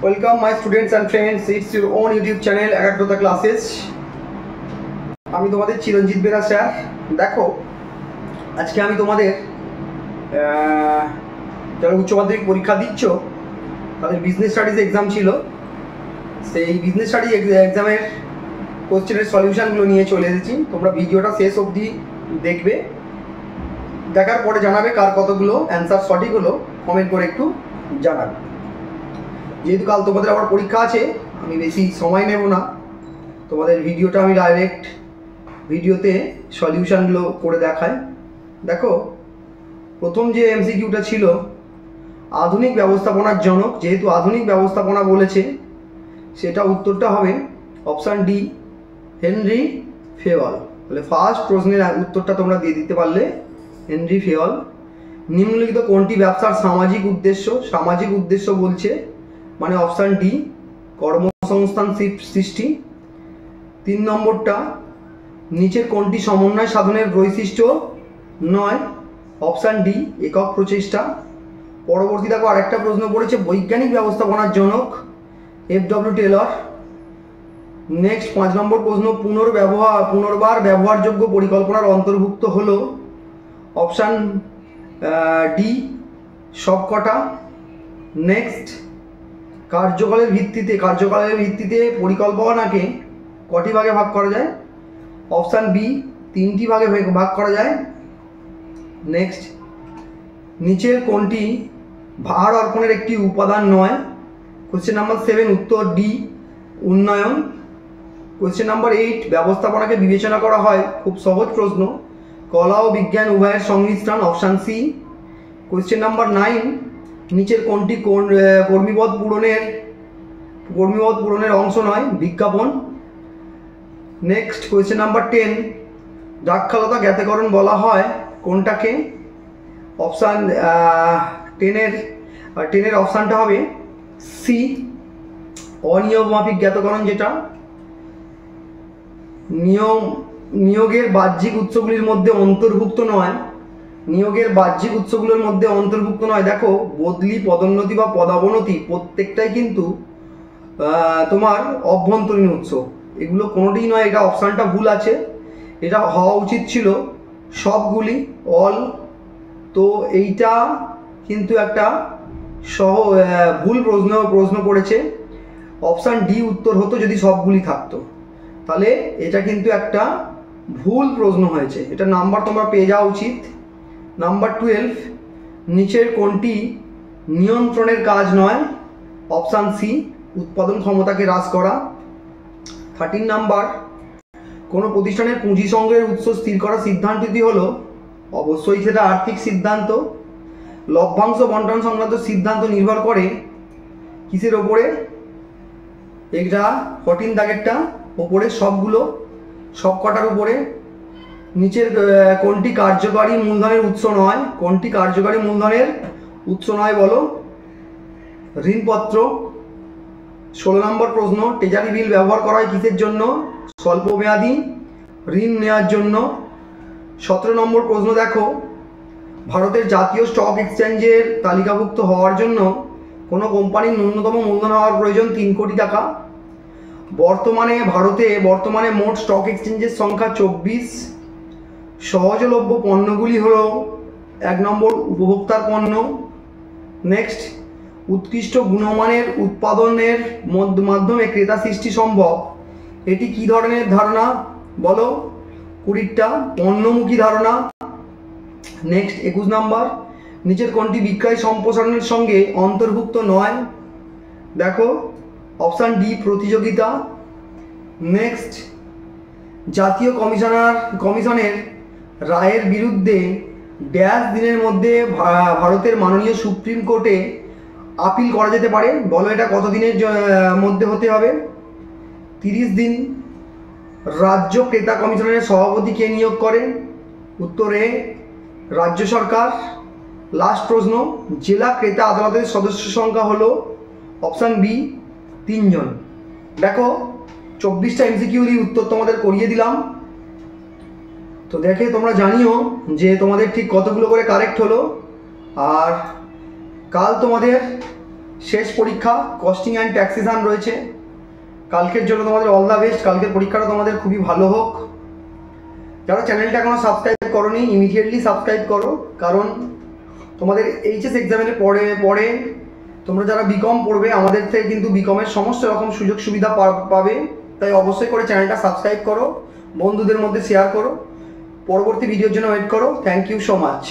Welcome my students and friends, it's your own YouTube channel একাগ্রতা classes. আমি তোমাদের চিরঞ্জিত Bera sir. দেখো আজকে আমি তোমাদের যারা উচ্চ মাধ্যমিক পরীক্ষা দিচ্ছ তাদের বিজনেস স্টাডিজ এক্সাম ছিল, সেই বিজনেস স্টাডিজ এক্সামের কোশ্চেনের সলিউশনগুলো নিয়ে চলে এসেছি। তোমরা ভিডিওটা শেষ অবধি দেখবে, দেখার পরে জানাবে কার কতগুলো অ্যান্সার সঠিক হলো, কমেন্ট করে একটু জানাবে। যেহেতু কাল তোমাদের আবার পরীক্ষা আছে, আমি বেশি সময় নেব না, তোমাদের ভিডিওটা আমি ডাইরেক্ট ভিডিওতে সলিউশনগুলো করে দেখাই। দেখো প্রথম যে এমসিকিউটা ছিল, আধুনিক ব্যবস্থাপনার জনক, যেহেতু আধুনিক ব্যবস্থাপনা বলেছে সেটা উত্তরটা হবে অপশান ডি, হেনরি ফেওয়াল। তাহলে ফার্স্ট প্রশ্নের উত্তরটা তোমরা দিয়ে দিতে পারলে হেনরি ফেওয়াল। নিম্নলিখিত কোনটি ব্যবসার সামাজিক উদ্দেশ্য? সামাজিক উদ্দেশ্য বলছে মানে অপশান ডি, কর্মসংস্থান সৃষ্টি। 3 নম্বরটা, নিচের কোনটি সমন্বয় সাধনের বৈশিষ্ট্য নয়? অপশান ডি, একক প্রচেষ্টা। পরবর্তী দেখো আরেকটা প্রশ্ন পড়েছে, বৈজ্ঞানিক ব্যবস্থাপনার জনক এফডব্লিউ টেলর। নেক্সট 5 নম্বর প্রশ্ন, পুনর্বার ব্যবহারযোগ্য পরিকল্পনার অন্তর্ভুক্ত হলো? অপশান ডি, সবকটা। নেক্সট, কার্যকালের ভিত্তিতে পরিকল্পনাকে কটি ভাগে ভাগ করা যায়? অপশান বি, 3টি ভাগে ভাগ করা যায়। নেক্সট, নিচের কোনটি ভার অর্পণের একটি উপাদান নয়? কোয়েশ্চেন নাম্বার 7 উত্তর ডি, উন্নয়ন। কোয়েশ্চেন নাম্বার 8, ব্যবস্থাপনাকে বিবেচনা করা হয়, খুব সহজ প্রশ্ন, কলা ও বিজ্ঞান উভয়ের সংমিশ্রণ, অপশান সি। কোয়েশ্চেন নাম্বার 9, নিচের কোনটি কর্মীপদ পূরণের অংশ নয়? বিজ্ঞাপন। নেক্সট কোয়েশ্চেন নাম্বার 10, দ্রাক্ষালতা জ্ঞাতকরণ বলা হয় কোনটাকে? অপশান 10-এর অপশানটা হবে সি, অনিয়মমাফিক জ্ঞাতকরণ, যেটা নিয়োগের বাহ্যিক উৎসগুলির মধ্যে অন্তর্ভুক্ত নয়। দেখো বদলি, পদোন্নতি বা পদাবনতি প্রত্যেকটাই কিন্তু তোমার অভ্যন্তরীণ উৎস, এগুলো কোনোটিই নয়। এটা অপশানটা ভুল আছে, এটা হওয়া উচিত ছিল সবগুলি, অল। তো এইটা কিন্তু একটা ভুল প্রশ্ন করেছে। অপশান ডি উত্তর হতো যদি সবগুলি থাকতো, তাহলে এটা কিন্তু একটা ভুল প্রশ্ন হয়েছে, এটা নাম্বার তোমরা পেয়ে যাওয়া উচিত। নাম্বার 12, নিচের কোনটি নিয়ন্ত্রণের কাজ নয়? অপশান সি, উৎপাদন ক্ষমতাকে হ্রাস করা। 13 নাম্বার, কোনো প্রতিষ্ঠানের পুঁজি সংগ্রহের উৎস স্থির করার সিদ্ধান্তটি হলো? অবশ্যই সেটা আর্থিক সিদ্ধান্ত। লভ্যাংশ বন্টন সংক্রান্ত সিদ্ধান্ত নির্ভর করে কিসের ওপরে? এটা 14 দাগেরটা ওপরে, সবকটার উপরে। নিচের কোনটি কার্যকারী মূলধনের উৎস নয়? বলো? ঋণপত্র। 16 নম্বর প্রশ্ন, ট্রেজারি বিল ব্যবহার করা হয় কিসের জন্য? স্বল্প মেয়াদী ঋণ নেওয়ার জন্য। 17 নম্বর প্রশ্ন দেখো, ভারতের জাতীয় স্টক এক্সচেঞ্জের তালিকাভুক্ত হওয়ার জন্য কোনো কোম্পানির ন্যূনতম মূলধন হওয়ার প্রয়োজন 3 কোটি টাকা। বর্তমানে মোট স্টক এক্সচেঞ্জের সংখ্যা 24। সহজলভ্য পণ্যগুলি হলো 1 নম্বর উপভোক্তার পণ্য। নেক্সট, উৎকৃষ্ট গুণমানের উৎপাদনের মাধ্যমে ক্রেতা সৃষ্টি সম্ভব, এটি কি ধরনের ধারণা? বলো? 20টা পণ্যমুখী ধারণা। নেক্সট 21 নাম্বার, নিচের কোনটি বিক্রয় সম্প্রসারণের সঙ্গে অন্তর্ভুক্ত নয়? দেখো অপশান ডি, প্রতিযোগিতা। নেক্সট, জাতীয় কমিশনের রায়ের বিরুদ্ধে ড্যাশ দিনের মধ্যে ভারতের মাননীয় সুপ্রিম কোর্টে আপিল করা যেতে পারে? বলো এটা কত দিনের মধ্যে হতে হবে? 30 দিন। রাজ্য ক্রেতা কমিশনের সভাপতি কে নিয়োগ করে? উত্তর এ, রাজ্য সরকার। লাস্ট প্রশ্ন, জেলা ক্রেতা আদালতের সদস্য সংখ্যা হলো? অপশান বি, 3 জন। দেখো 24টা এমসিকিউরই উত্তর তোমাদের করিয়ে দিলাম, তো দেখে তোমরা জানিও যে তোমাদের ঠিক কতগুলো করে কারেক্ট হলো। আর কাল তোমাদের শেষ পরীক্ষা কস্টিং অ্যান্ড ট্যাক্সেশন রয়েছে। কালকের জন্য তোমাদের অল দ্য বেস্ট। কালকের পরীক্ষাটা তোমাদের খুবই ভালো হোক। যারা চ্যানেলটা এখনও সাবস্ক্রাইব করোনি ইমিডিয়েটলি সাবস্ক্রাইব করো, কারণ তোমাদের এইচএস এক্সামের পরে তোমরা যারা বিকম পড়বে আমাদের থেকে কিন্তু বিকমের সমস্ত রকম সুযোগ সুবিধা পাবে। তাই অবশ্যই করে চ্যানেলটা সাবস্ক্রাইব করো, বন্ধুদের মধ্যে শেয়ার করো, পরবর্তী ভিডিওর জন্য ওয়েট করো। Thank you so much.